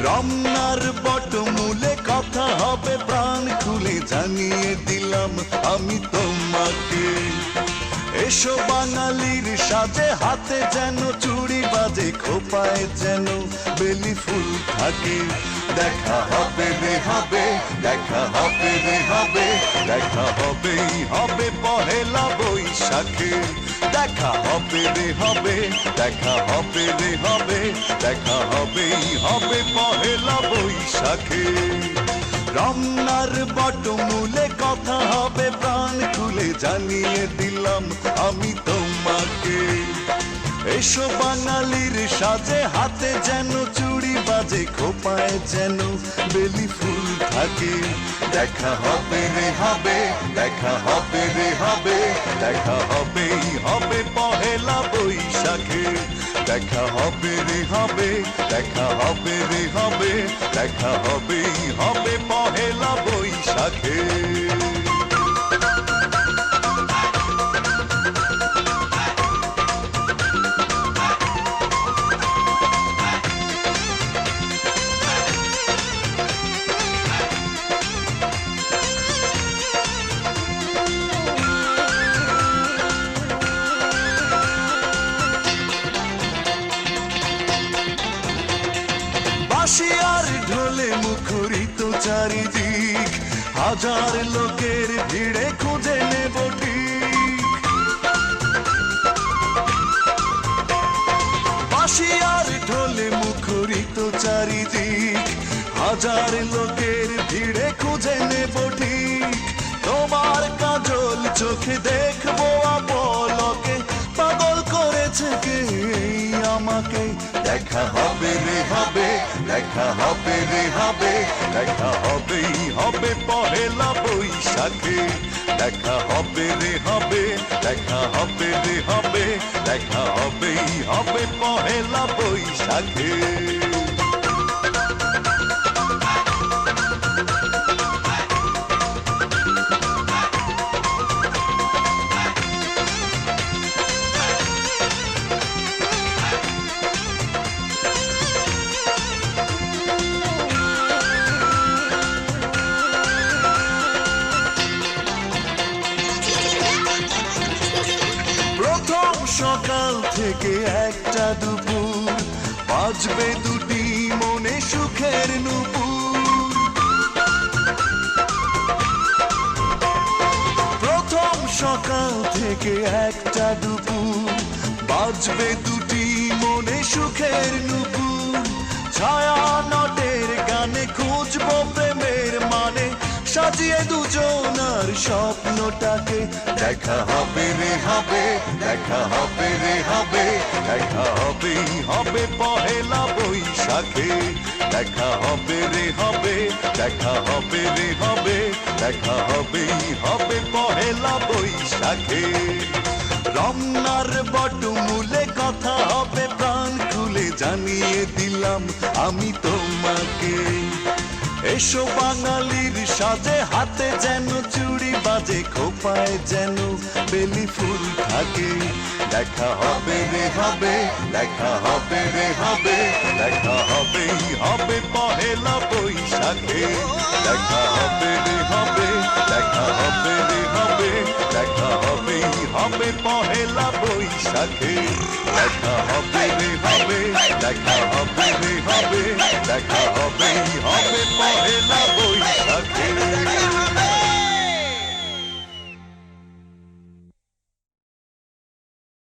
রমনার বটমূলে কথা হবে প্রাণ খুলে জানিয়ে দিলাম আমি তোমাকে। এসো বাঙালির সাজে, হাতে যেন চুড়ি বাজে, খোপায় যেন বেলি ফুল থাকে। দেখা হবে রে হবে, দেখা হবে রে হবে, দেখা হবেই হবে পহেলা বৈশাখে। দেখা হবে রে হবে, দেখা হবে রে হবে, দেখা হবেই হবে পহেলা বৈশাখে। রমনার বটমূলে কথা হবে প্রাণ খুলে জানিয়ে দিলাম আমি তোমাকে। এসো বাঙালির সাজে, হাতে যেন চুড়ি বাজে, খোপায় যেন বেলি ফুল থাকে। দেখা হবে রে হবে, দেখা হবে রে হবে, দেখা হবেই হবে পহেলা বৈশাখে। দেখা হবে রে হবে, দেখা হবে রে হবে, দেখা হবেই হবে পহেলা বৈশাখে। বাঁশি আর ঢোলে মুখরিত চারিদিক, হাজার লোকের ভিড়ে খুঁজে নেব ঠিক। বাঁশি আর ঢোলে মুখরিত চারিদিক, হাজার লোকের ভিড়ে খুঁজে নেব ঠিক। তোমার কাজল চোখে দেখবো আপলকে, পাগল করেছে কে আমাকে। দেখা হবে রে হবে, দেখা হবে রে হবে, দেখা হবেই হবে পহেলা বৈশাখে। দেখা হবে রে হবে, দেখা হবে রে হবে, দেখা হবেই হবে পহেলা বৈশাখে। প্রথম সকাল থেকে একটা দুপুর, বাজবে দুটি মনে সুখের নূপুর। প্রথম সকাল থেকে একটা দুপুর, বাজবে দুটি মনে সুখের নূপুর। ছায়া নটের গানে খুঁজবো প্রেমের মানে, সাজিয়ে দুজনার স্বপ্নটাকে। দেখা হবে রে হবে, দেখা হবে রে হবে, দেখা হবেই হবে পহেলা বৈশাখে। দেখা হবে রে হবে, দেখা হবে রে হবে, দেখা হবেই হবে পহেলা বৈশাখে। রমনার বটমূলে কথা হবে প্রাণ খুলে জানিয়ে দিলাম আমি তোমাকে। এসো বাঙালির সাজে, হাতে যেন চুড়ি বাজে, খোপায় যেন বেলি ফুল থাকে। দেখা হবে রে হবে, দেখা হবে রে হবে, দেখা হবেই হবে পহেলা বৈশাখে। দেখা হবে রে হবে, দেখা হবে রে হবে, দেখা হবেই হবে পহেলা বৈশাখে। দেখা হবে রে হবে, দেখা হবে রে